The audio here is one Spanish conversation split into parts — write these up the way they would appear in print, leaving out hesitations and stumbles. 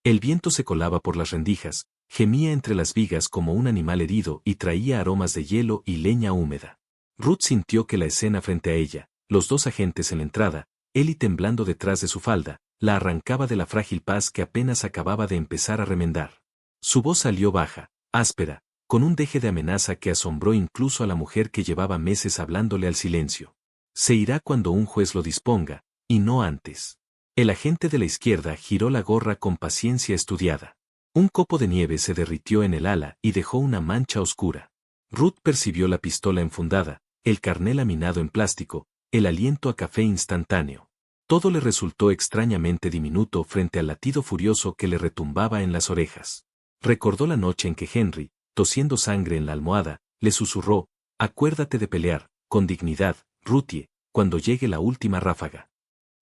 El viento se colaba por las rendijas, gemía entre las vigas como un animal herido y traía aromas de hielo y leña húmeda. Ruth sintió que la escena frente a ella, los dos agentes en la entrada, Ellie temblando detrás de su falda, la arrancaba de la frágil paz que apenas acababa de empezar a remendar. Su voz salió baja, áspera, con un deje de amenaza que asombró incluso a la mujer que llevaba meses hablándole al silencio. Se irá cuando un juez lo disponga, y no antes. El agente de la izquierda giró la gorra con paciencia estudiada. Un copo de nieve se derritió en el ala y dejó una mancha oscura. Ruth percibió la pistola enfundada, el carné laminado en plástico, el aliento a café instantáneo. Todo le resultó extrañamente diminuto frente al latido furioso que le retumbaba en las orejas. Recordó la noche en que Henry, tosiendo sangre en la almohada, le susurró: «Acuérdate de pelear, con dignidad, Ruthie, cuando llegue la última ráfaga».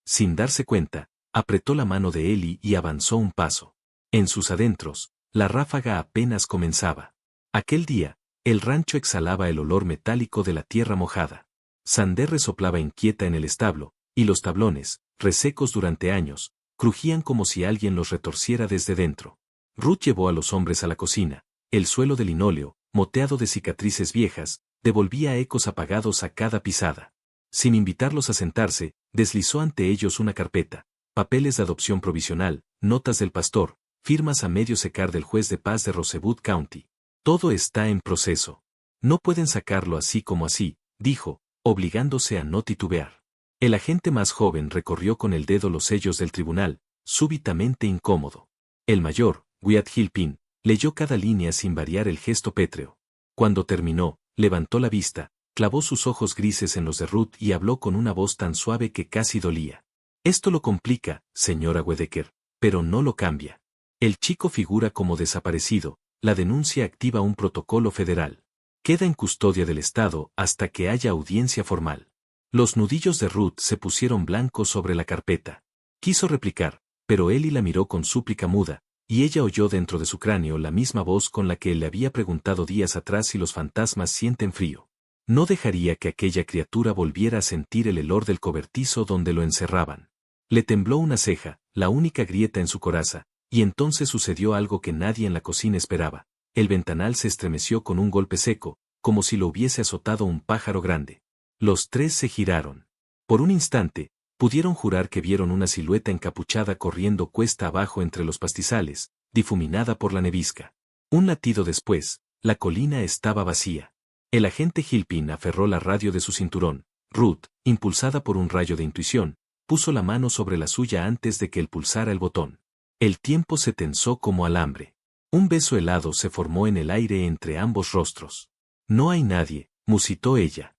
Sin darse cuenta, apretó la mano de Ellie y avanzó un paso. En sus adentros, la ráfaga apenas comenzaba. Aquel día, el rancho exhalaba el olor metálico de la tierra mojada. Sandé resoplaba inquieta en el establo, y los tablones, resecos durante años, crujían como si alguien los retorciera desde dentro. Ruth llevó a los hombres a la cocina. El suelo de linóleo, moteado de cicatrices viejas, devolvía ecos apagados a cada pisada. Sin invitarlos a sentarse, deslizó ante ellos una carpeta, papeles de adopción provisional, notas del pastor, firmas a medio secar del juez de paz de Rosewood County. Todo está en proceso. No pueden sacarlo así como así, dijo, obligándose a no titubear. El agente más joven recorrió con el dedo los sellos del tribunal, súbitamente incómodo. El mayor, Wyatt Gilpin, leyó cada línea sin variar el gesto pétreo. Cuando terminó, levantó la vista, clavó sus ojos grises en los de Ruth y habló con una voz tan suave que casi dolía. «Esto lo complica, señora Whittaker, pero no lo cambia. El chico figura como desaparecido, la denuncia activa un protocolo federal. Queda en custodia del Estado hasta que haya audiencia formal». Los nudillos de Ruth se pusieron blancos sobre la carpeta. Quiso replicar, pero Ellie la miró con súplica muda, y ella oyó dentro de su cráneo la misma voz con la que él le había preguntado días atrás si los fantasmas sienten frío. No dejaría que aquella criatura volviera a sentir el hedor del cobertizo donde lo encerraban. Le tembló una ceja, la única grieta en su coraza, y entonces sucedió algo que nadie en la cocina esperaba. El ventanal se estremeció con un golpe seco, como si lo hubiese azotado un pájaro grande. Los tres se giraron. Por un instante, pudieron jurar que vieron una silueta encapuchada corriendo cuesta abajo entre los pastizales, difuminada por la nevisca. Un latido después, la colina estaba vacía. El agente Gilpin aferró la radio de su cinturón. Ruth, impulsada por un rayo de intuición, puso la mano sobre la suya antes de que él pulsara el botón. El tiempo se tensó como alambre. Un beso helado se formó en el aire entre ambos rostros. «No hay nadie», musitó ella.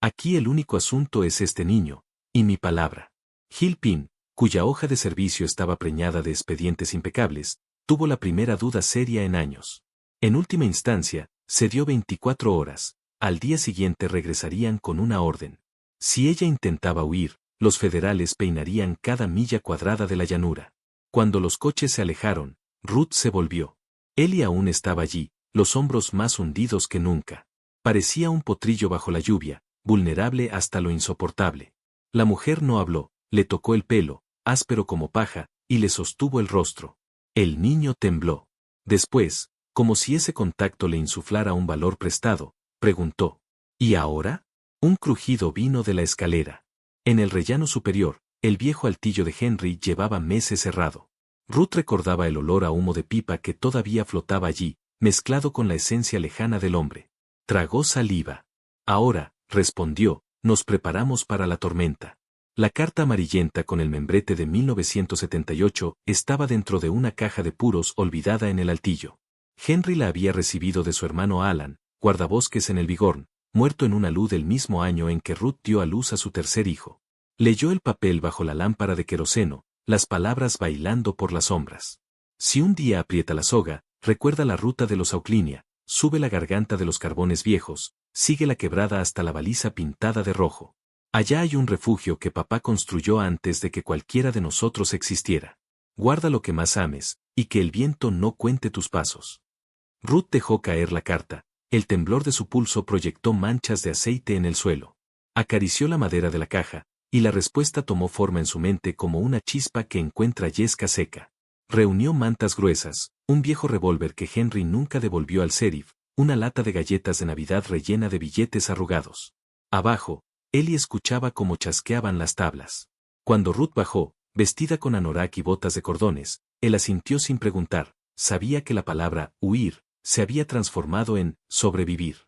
«Aquí el único asunto es este niño, y mi palabra». Gilpin, cuya hoja de servicio estaba preñada de expedientes impecables, tuvo la primera duda seria en años. En última instancia, se dio 24 horas. Al día siguiente regresarían con una orden. Si ella intentaba huir, los federales peinarían cada milla cuadrada de la llanura. Cuando los coches se alejaron, Ruth se volvió. Ellie aún estaba allí, los hombros más hundidos que nunca. Parecía un potrillo bajo la lluvia, vulnerable hasta lo insoportable. La mujer no habló, le tocó el pelo, áspero como paja, y le sostuvo el rostro. El niño tembló. Después, como si ese contacto le insuflara un valor prestado, preguntó: «¿Y ahora?». Un crujido vino de la escalera. En el rellano superior, el viejo altillo de Henry llevaba meses cerrado. Ruth recordaba el olor a humo de pipa que todavía flotaba allí, mezclado con la esencia lejana del hombre. Tragó saliva. «Ahora», respondió, «nos preparamos para la tormenta». La carta amarillenta con el membrete de 1978 estaba dentro de una caja de puros olvidada en el altillo. Henry la había recibido de su hermano Alan, guardabosques en el Bighorn, muerto en una luz del mismo año en que Ruth dio a luz a su tercer hijo. Leyó el papel bajo la lámpara de queroseno, las palabras bailando por las sombras. Si un día aprieta la soga, recuerda la ruta de los Auclinia, sube la garganta de los carbones viejos, sigue la quebrada hasta la baliza pintada de rojo. Allá hay un refugio que papá construyó antes de que cualquiera de nosotros existiera. Guarda lo que más ames, y que el viento no cuente tus pasos. Ruth dejó caer la carta. El temblor de su pulso proyectó manchas de aceite en el suelo. Acarició la madera de la caja, y la respuesta tomó forma en su mente como una chispa que encuentra yesca seca. Reunió mantas gruesas, un viejo revólver que Henry nunca devolvió al sheriff, una lata de galletas de Navidad rellena de billetes arrugados. Abajo, Ellie escuchaba cómo chasqueaban las tablas. Cuando Ruth bajó, vestida con anorak y botas de cordones, él asintió sin preguntar. Sabía que la palabra huir se había transformado en sobrevivir.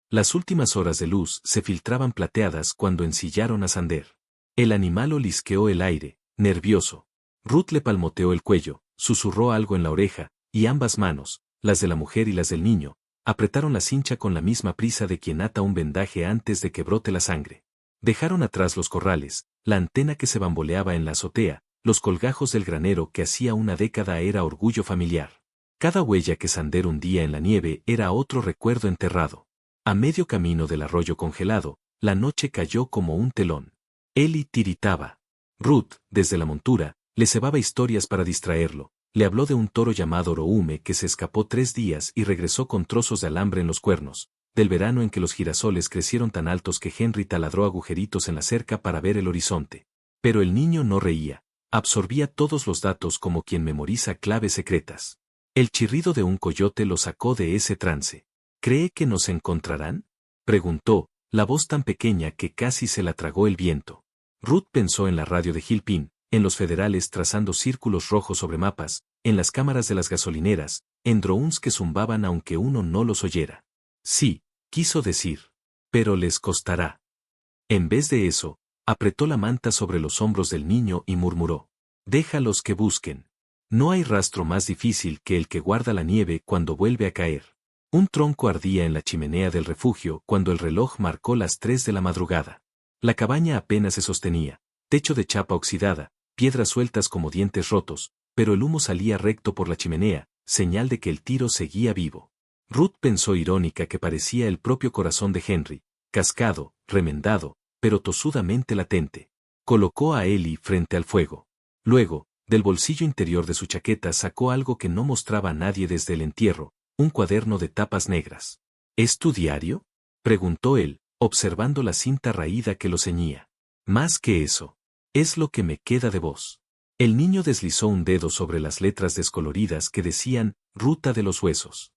Las últimas horas de luz se filtraban plateadas cuando ensillaron a Sander. El animal olisqueó el aire, nervioso. Ruth le palmoteó el cuello, susurró algo en la oreja, y ambas manos, las de la mujer y las del niño, apretaron la cincha con la misma prisa de quien ata un vendaje antes de que brote la sangre. Dejaron atrás los corrales, la antena que se bamboleaba en la azotea, los colgajos del granero que hacía una década era orgullo familiar. Cada huella que Sander hundía en la nieve era otro recuerdo enterrado. A medio camino del arroyo congelado, la noche cayó como un telón. Ellie tiritaba. Ruth, desde la montura, le cebaba historias para distraerlo. Le habló de un toro llamado Oroume que se escapó 3 días y regresó con trozos de alambre en los cuernos, del verano en que los girasoles crecieron tan altos que Henry taladró agujeritos en la cerca para ver el horizonte. Pero el niño no reía. Absorbía todos los datos como quien memoriza claves secretas. El chirrido de un coyote lo sacó de ese trance. ¿Cree que nos encontrarán?, preguntó, la voz tan pequeña que casi se la tragó el viento. Ruth pensó en la radio de Gilpin, en los federales trazando círculos rojos sobre mapas, en las cámaras de las gasolineras, en drones que zumbaban aunque uno no los oyera. Sí, quiso decir. Pero les costará. En vez de eso, apretó la manta sobre los hombros del niño y murmuró. Déjalos que busquen. No hay rastro más difícil que el que guarda la nieve cuando vuelve a caer. Un tronco ardía en la chimenea del refugio cuando el reloj marcó las 3 de la madrugada. La cabaña apenas se sostenía, techo de chapa oxidada, piedras sueltas como dientes rotos, pero el humo salía recto por la chimenea, señal de que el tiro seguía vivo. Ruth pensó irónica que parecía el propio corazón de Henry, cascado, remendado, pero tosudamente latente. Colocó a Ellie frente al fuego. Luego, del bolsillo interior de su chaqueta sacó algo que no mostraba a nadie desde el entierro, un cuaderno de tapas negras. ¿Es tu diario?, preguntó él, observando la cinta raída que lo ceñía. Más que eso. Es lo que me queda de vos. El niño deslizó un dedo sobre las letras descoloridas que decían, Ruta de los Huesos.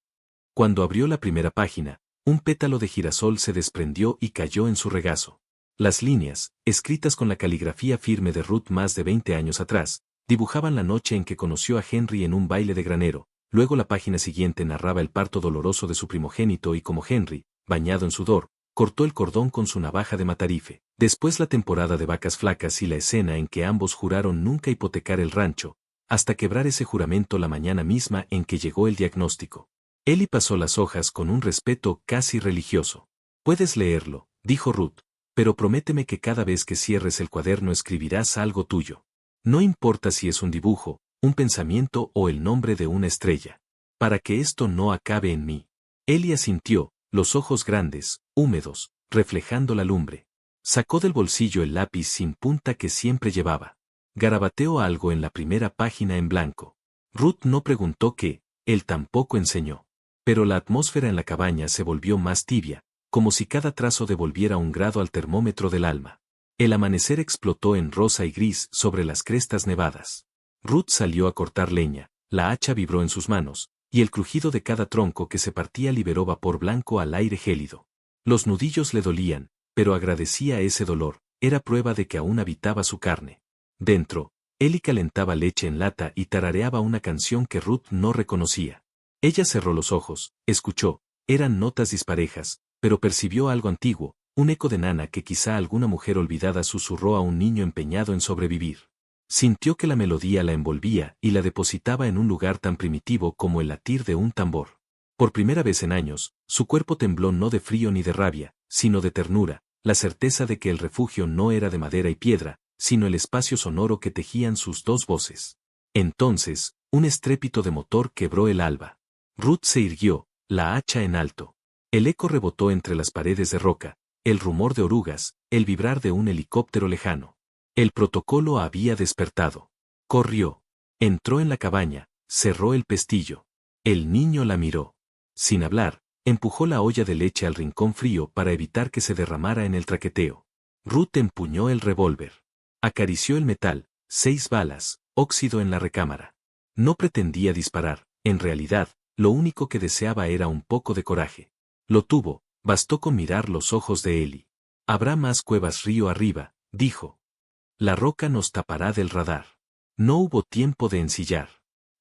Cuando abrió la primera página, un pétalo de girasol se desprendió y cayó en su regazo. Las líneas, escritas con la caligrafía firme de Ruth más de 20 años atrás, dibujaban la noche en que conoció a Henry en un baile de granero. Luego la página siguiente narraba el parto doloroso de su primogénito y cómo Henry, bañado en sudor, cortó el cordón con su navaja de matarife. Después la temporada de vacas flacas y la escena en que ambos juraron nunca hipotecar el rancho, hasta quebrar ese juramento la mañana misma en que llegó el diagnóstico. Ellie pasó las hojas con un respeto casi religioso. Puedes leerlo, dijo Ruth, pero prométeme que cada vez que cierres el cuaderno escribirás algo tuyo. No importa si es un dibujo, un pensamiento o el nombre de una estrella. Para que esto no acabe en mí. Ellie asintió, los ojos grandes, húmedos, reflejando la lumbre. Sacó del bolsillo el lápiz sin punta que siempre llevaba. Garabateó algo en la primera página en blanco. Ruth no preguntó qué, él tampoco enseñó. Pero la atmósfera en la cabaña se volvió más tibia, como si cada trazo devolviera 1 grado al termómetro del alma. El amanecer explotó en rosa y gris sobre las crestas nevadas. Ruth salió a cortar leña, la hacha vibró en sus manos, y el crujido de cada tronco que se partía liberó vapor blanco al aire gélido. Los nudillos le dolían, pero agradecía ese dolor, era prueba de que aún habitaba su carne. Dentro, Ellie calentaba leche en lata y tarareaba una canción que Ruth no reconocía. Ella cerró los ojos, escuchó, eran notas disparejas, pero percibió algo antiguo, un eco de nana que quizá alguna mujer olvidada susurró a un niño empeñado en sobrevivir. Sintió que la melodía la envolvía y la depositaba en un lugar tan primitivo como el latir de un tambor. Por primera vez en años, su cuerpo tembló no de frío ni de rabia, sino de ternura, la certeza de que el refugio no era de madera y piedra, sino el espacio sonoro que tejían sus 2 voces. Entonces, un estrépito de motor quebró el alba. Ruth se irguió, la hacha en alto. El eco rebotó entre las paredes de roca, el rumor de orugas, el vibrar de un helicóptero lejano. El protocolo había despertado. Corrió. Entró en la cabaña, cerró el pestillo. El niño la miró. Sin hablar, empujó la olla de leche al rincón frío para evitar que se derramara en el traqueteo. Ruth empuñó el revólver. Acarició el metal, 6 balas, óxido en la recámara. No pretendía disparar, en realidad, lo único que deseaba era un poco de coraje. Lo tuvo, bastó con mirar los ojos de Ellie. Habrá más cuevas río arriba, dijo. La roca nos tapará del radar. No hubo tiempo de ensillar.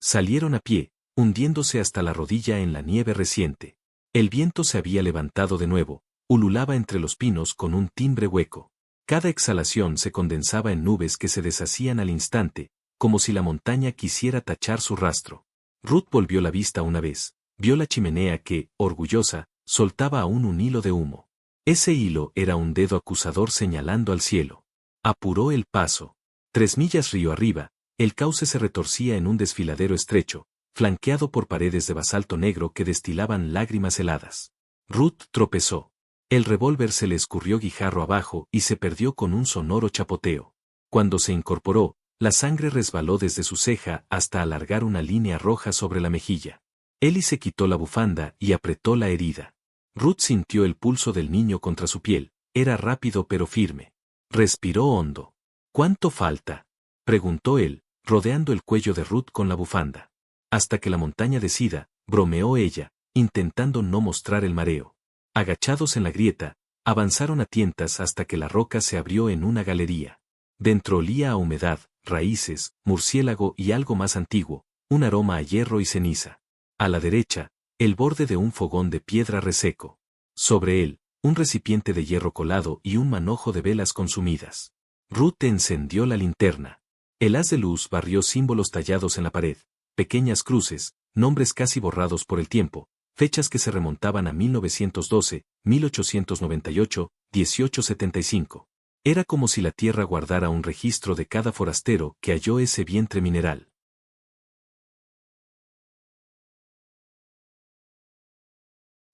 Salieron a pie, hundiéndose hasta la rodilla en la nieve reciente. El viento se había levantado de nuevo, ululaba entre los pinos con un timbre hueco. Cada exhalación se condensaba en nubes que se deshacían al instante, como si la montaña quisiera tachar su rastro. Ruth volvió la vista una vez, vio la chimenea que, orgullosa, soltaba aún un hilo de humo. Ese hilo era un dedo acusador señalando al cielo. Apuró el paso. 3 millas río arriba, el cauce se retorcía en un desfiladero estrecho, flanqueado por paredes de basalto negro que destilaban lágrimas heladas. Ruth tropezó. El revólver se le escurrió guijarro abajo y se perdió con un sonoro chapoteo. Cuando se incorporó, la sangre resbaló desde su ceja hasta alargar una línea roja sobre la mejilla. Ellie se quitó la bufanda y apretó la herida. Ruth sintió el pulso del niño contra su piel, era rápido pero firme. Respiró hondo. ¿Cuánto falta?, preguntó él, rodeando el cuello de Ruth con la bufanda. Hasta que la montaña decida, bromeó ella, intentando no mostrar el mareo. Agachados en la grieta, avanzaron a tientas hasta que la roca se abrió en una galería. Dentro olía a humedad, raíces, murciélago y algo más antiguo, un aroma a hierro y ceniza. A la derecha, el borde de un fogón de piedra reseco. Sobre él, un recipiente de hierro colado y un manojo de velas consumidas. Ruth encendió la linterna. El haz de luz barrió símbolos tallados en la pared, pequeñas cruces, nombres casi borrados por el tiempo, fechas que se remontaban a 1912, 1898, 1875. Era como si la tierra guardara un registro de cada forastero que halló ese vientre mineral.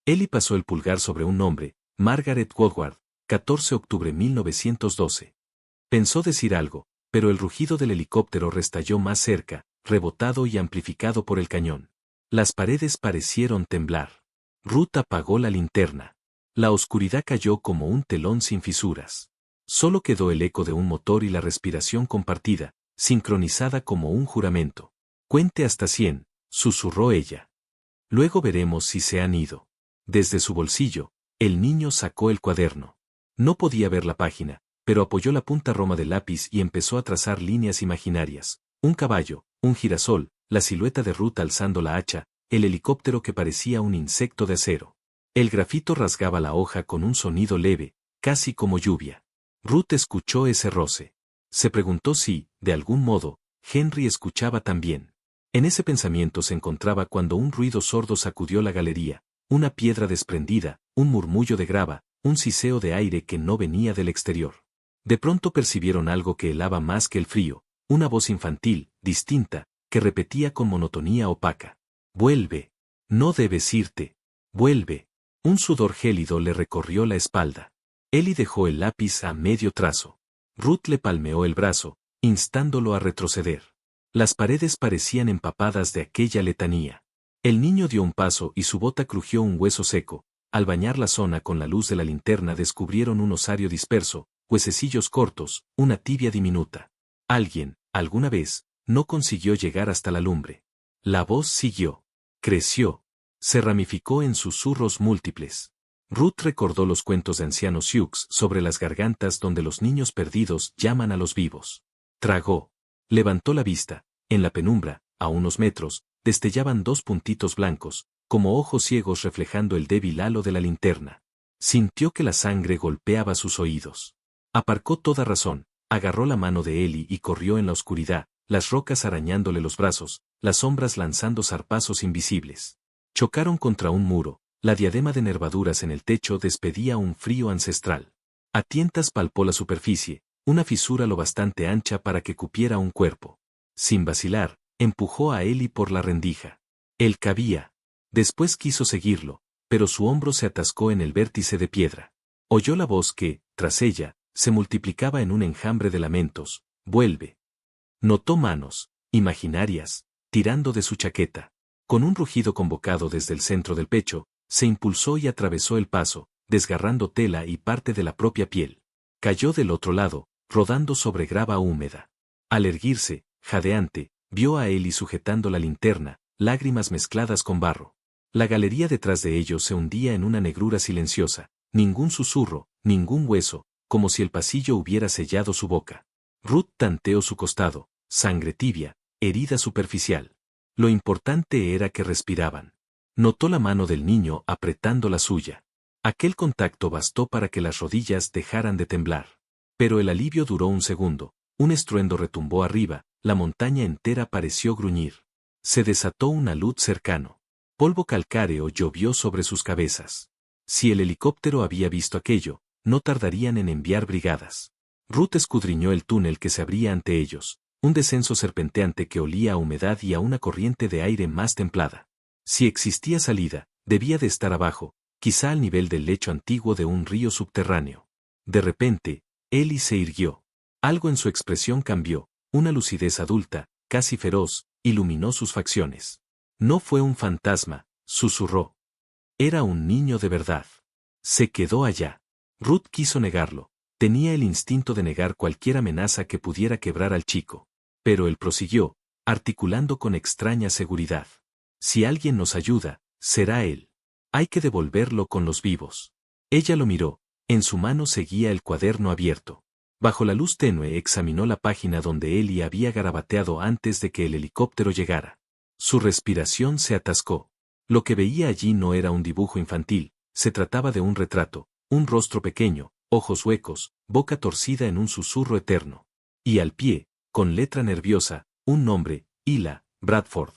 Ellie pasó el pulgar sobre un nombre, Margaret Woodward, 14 de octubre 1912. Pensó decir algo, pero el rugido del helicóptero restalló más cerca, rebotado y amplificado por el cañón. Las paredes parecieron temblar. Ruth apagó la linterna. La oscuridad cayó como un telón sin fisuras. Solo quedó el eco de un motor y la respiración compartida, sincronizada como un juramento. Cuente hasta 100, susurró ella. Luego veremos si se han ido. Desde su bolsillo, el niño sacó el cuaderno. No podía ver la página, pero apoyó la punta roma del lápiz y empezó a trazar líneas imaginarias. Un caballo, un girasol, la silueta de Ruth alzando la hacha, el helicóptero que parecía un insecto de acero. El grafito rasgaba la hoja con un sonido leve, casi como lluvia. Ruth escuchó ese roce. Se preguntó si, de algún modo, Henry escuchaba también. En ese pensamiento se encontraba cuando un ruido sordo sacudió la galería, una piedra desprendida, un murmullo de grava, un siseo de aire que no venía del exterior. De pronto percibieron algo que helaba más que el frío, una voz infantil, distinta, que repetía con monotonía opaca. «Vuelve. No debes irte. Vuelve». Un sudor gélido le recorrió la espalda. Ellie dejó el lápiz a medio trazo. Ruth le palmeó el brazo, instándolo a retroceder. Las paredes parecían empapadas de aquella letanía. El niño dio un paso y su bota crujió un hueso seco. Al bañar la zona con la luz de la linterna descubrieron un osario disperso, huesecillos cortos, una tibia diminuta. Alguien, alguna vez, no consiguió llegar hasta la lumbre. La voz siguió. Creció. Se ramificó en susurros múltiples. Ruth recordó los cuentos de ancianos Sioux sobre las gargantas donde los niños perdidos llaman a los vivos. Tragó. Levantó la vista. En la penumbra, a unos metros, destellaban 2 puntitos blancos, como ojos ciegos reflejando el débil halo de la linterna. Sintió que la sangre golpeaba sus oídos. Aparcó toda razón, agarró la mano de Ellie y corrió en la oscuridad, las rocas arañándole los brazos, las sombras lanzando zarpazos invisibles. Chocaron contra un muro, la diadema de nervaduras en el techo despedía un frío ancestral. A tientas palpó la superficie, una fisura lo bastante ancha para que cupiera un cuerpo. Sin vacilar, empujó a Ellie por la rendija. Él cabía. Después quiso seguirlo, pero su hombro se atascó en el vértice de piedra. Oyó la voz que, tras ella, se multiplicaba en un enjambre de lamentos. Vuelve. Notó manos, imaginarias, tirando de su chaqueta. Con un rugido convocado desde el centro del pecho, se impulsó y atravesó el paso, desgarrando tela y parte de la propia piel. Cayó del otro lado, rodando sobre grava húmeda. Al erguirse, jadeante, Vio a Eli sujetando la linterna, lágrimas mezcladas con barro. La galería detrás de ellos se hundía en una negrura silenciosa, ningún susurro, ningún hueso, como si el pasillo hubiera sellado su boca. Ruth tanteó su costado, sangre tibia, herida superficial. Lo importante era que respiraban. Notó la mano del niño apretando la suya. Aquel contacto bastó para que las rodillas dejaran de temblar. Pero el alivio duró un segundo, un estruendo retumbó arriba, la montaña entera pareció gruñir. Se desató una luz cercano. Polvo calcáreo llovió sobre sus cabezas. Si el helicóptero había visto aquello, no tardarían en enviar brigadas. Ruth escudriñó el túnel que se abría ante ellos, un descenso serpenteante que olía a humedad y a una corriente de aire más templada. Si existía salida, debía de estar abajo, quizá al nivel del lecho antiguo de un río subterráneo. De repente, Eli se irguió. Algo en su expresión cambió, una lucidez adulta, casi feroz, iluminó sus facciones. No fue un fantasma, susurró. Era un niño de verdad. Se quedó allá. Ruth quiso negarlo. Tenía el instinto de negar cualquier amenaza que pudiera quebrar al chico. Pero él prosiguió, articulando con extraña seguridad. Si alguien nos ayuda, será él. Hay que devolverlo con los vivos. Ella lo miró, en su mano seguía el cuaderno abierto. Bajo la luz tenue examinó la página donde Eli había garabateado antes de que el helicóptero llegara. Su respiración se atascó. Lo que veía allí no era un dibujo infantil, se trataba de un retrato, un rostro pequeño, ojos huecos, boca torcida en un susurro eterno. Y al pie, con letra nerviosa, un nombre, Ila Bradford.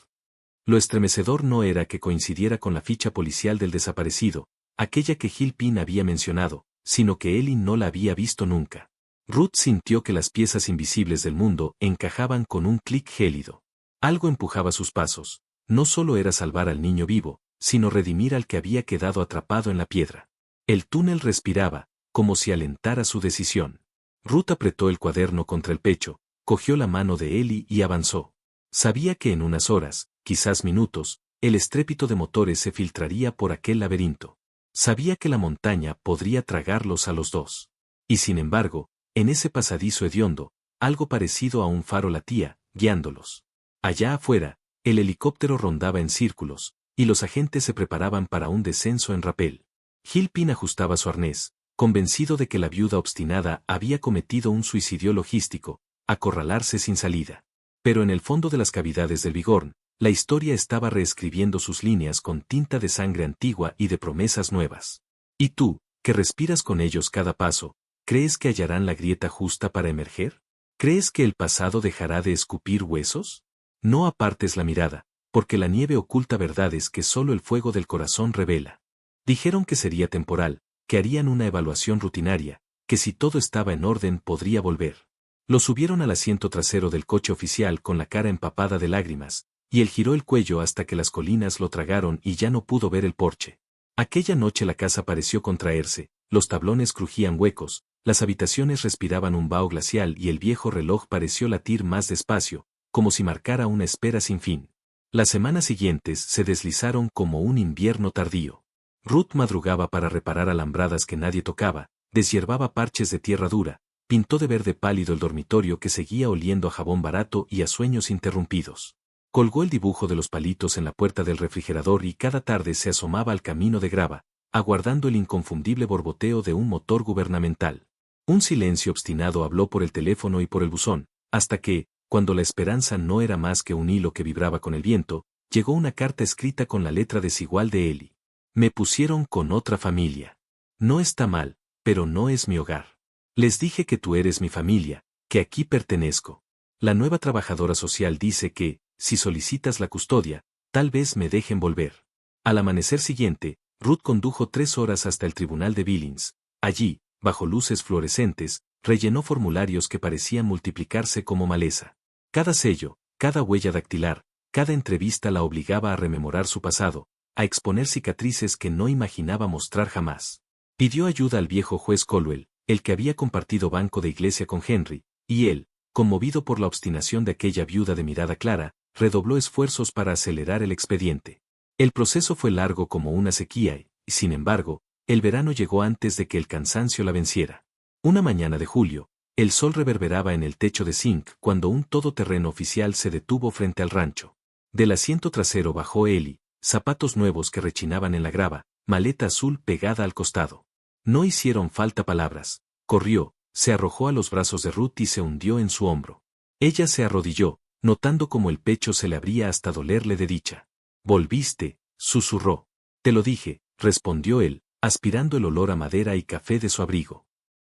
Lo estremecedor no era que coincidiera con la ficha policial del desaparecido, aquella que Hill Pin había mencionado, sino que Eli no la había visto nunca. Ruth sintió que las piezas invisibles del mundo encajaban con un clic gélido. Algo empujaba sus pasos. No solo era salvar al niño vivo, sino redimir al que había quedado atrapado en la piedra. El túnel respiraba, como si alentara su decisión. Ruth apretó el cuaderno contra el pecho, cogió la mano de Eli y avanzó. Sabía que en unas horas, quizás minutos, el estrépito de motores se filtraría por aquel laberinto. Sabía que la montaña podría tragarlos a los dos. Y sin embargo, en ese pasadizo hediondo, algo parecido a un faro latía, guiándolos. Allá afuera, el helicóptero rondaba en círculos, y los agentes se preparaban para un descenso en rapel. Hill Pin ajustaba su arnés, convencido de que la viuda obstinada había cometido un suicidio logístico, acorralarse sin salida. Pero en el fondo de las cavidades del Bigorn, la historia estaba reescribiendo sus líneas con tinta de sangre antigua y de promesas nuevas. ¿Y tú, que respiras con ellos cada paso, crees que hallarán la grieta justa para emerger? ¿Crees que el pasado dejará de escupir huesos? No apartes la mirada, porque la nieve oculta verdades que solo el fuego del corazón revela. Dijeron que sería temporal, que harían una evaluación rutinaria, que si todo estaba en orden podría volver. Lo subieron al asiento trasero del coche oficial con la cara empapada de lágrimas, y él giró el cuello hasta que las colinas lo tragaron y ya no pudo ver el porche. Aquella noche la casa pareció contraerse, los tablones crujían huecos, las habitaciones respiraban un vaho glacial y el viejo reloj pareció latir más despacio, como si marcara una espera sin fin. Las semanas siguientes se deslizaron como un invierno tardío. Ruth madrugaba para reparar alambradas que nadie tocaba, deshiervaba parches de tierra dura, pintó de verde pálido el dormitorio que seguía oliendo a jabón barato y a sueños interrumpidos. Colgó el dibujo de los palitos en la puerta del refrigerador y cada tarde se asomaba al camino de grava, aguardando el inconfundible borboteo de un motor gubernamental. Un silencio obstinado habló por el teléfono y por el buzón, hasta que, cuando la esperanza no era más que un hilo que vibraba con el viento, llegó una carta escrita con la letra desigual de Eli. Me pusieron con otra familia. No está mal, pero no es mi hogar. Les dije que tú eres mi familia, que aquí pertenezco. La nueva trabajadora social dice que, si solicitas la custodia, tal vez me dejen volver. Al amanecer siguiente, Ruth condujo 3 horas hasta el tribunal de Billings. Allí, bajo luces fluorescentes, rellenó formularios que parecían multiplicarse como maleza. Cada sello, cada huella dactilar, cada entrevista la obligaba a rememorar su pasado, a exponer cicatrices que no imaginaba mostrar jamás. Pidió ayuda al viejo juez Colwell, el que había compartido banco de iglesia con Henry, y él, conmovido por la obstinación de aquella viuda de mirada clara, redobló esfuerzos para acelerar el expediente. El proceso fue largo como una sequía y, sin embargo, el verano llegó antes de que el cansancio la venciera. Una mañana de julio, El sol reverberaba en el techo de zinc cuando un todoterreno oficial se detuvo frente al rancho. Del asiento trasero bajó Ellie, zapatos nuevos que rechinaban en la grava, maleta azul pegada al costado. No hicieron falta palabras. Corrió, se arrojó a los brazos de Ruth y se hundió en su hombro. Ella se arrodilló, notando cómo el pecho se le abría hasta dolerle de dicha. «Volviste», susurró. «Te lo dije», respondió él, aspirando el olor a madera y café de su abrigo.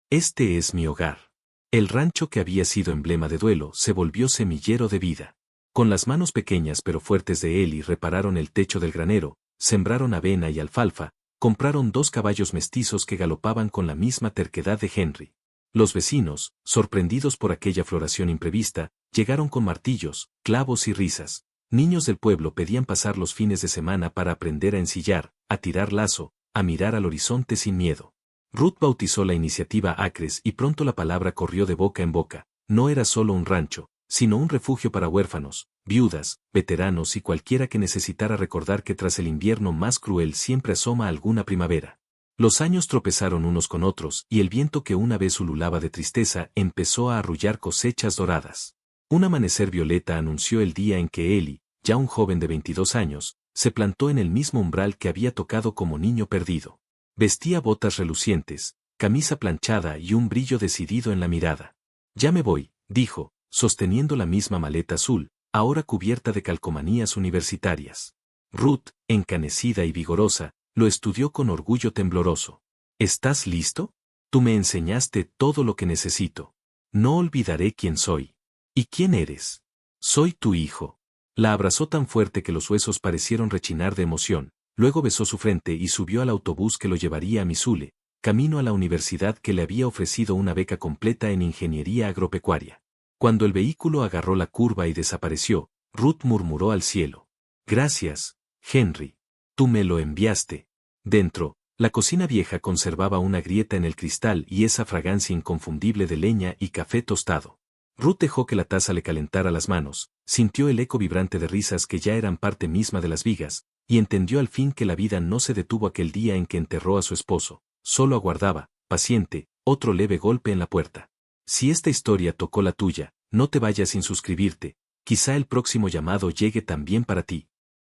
«Este es mi hogar». El rancho que había sido emblema de duelo se volvió semillero de vida. Con las manos pequeñas pero fuertes de Ellie repararon el techo del granero, sembraron avena y alfalfa, compraron 2 caballos mestizos que galopaban con la misma terquedad de Henry. Los vecinos, sorprendidos por aquella floración imprevista, llegaron con martillos, clavos y risas. Niños del pueblo pedían pasar los fines de semana para aprender a ensillar, a tirar lazo, a mirar al horizonte sin miedo. Ruth bautizó la iniciativa Acres y pronto la palabra corrió de boca en boca. No era solo un rancho, sino un refugio para huérfanos, viudas, veteranos y cualquiera que necesitara recordar que tras el invierno más cruel siempre asoma alguna primavera. Los años tropezaron unos con otros y el viento que una vez ululaba de tristeza empezó a arrullar cosechas doradas. Un amanecer violeta anunció el día en que Ellie, ya un joven de 22 años, se plantó en el mismo umbral que había tocado como niño perdido. Vestía botas relucientes, camisa planchada y un brillo decidido en la mirada. «Ya me voy», dijo, sosteniendo la misma maleta azul, ahora cubierta de calcomanías universitarias. Ruth, encanecida y vigorosa, lo estudió con orgullo tembloroso. «¿Estás listo? Tú me enseñaste todo lo que necesito. No olvidaré quién soy. ¿Y quién eres? Soy tu hijo». La abrazó tan fuerte que los huesos parecieron rechinar de emoción, luego besó su frente y subió al autobús que lo llevaría a Missoula, camino a la universidad que le había ofrecido una beca completa en ingeniería agropecuaria. Cuando el vehículo agarró la curva y desapareció, Ruth murmuró al cielo: «Gracias, Henry. Tú me lo enviaste». Dentro, la cocina vieja conservaba una grieta en el cristal y esa fragancia inconfundible de leña y café tostado. Ruth dejó que la taza le calentara las manos, sintió el eco vibrante de risas que ya eran parte misma de las vigas, y entendió al fin que la vida no se detuvo aquel día en que enterró a su esposo, solo aguardaba, paciente, otro leve golpe en la puerta. Si esta historia tocó la tuya, no te vayas sin suscribirte, quizá el próximo llamado llegue también para ti.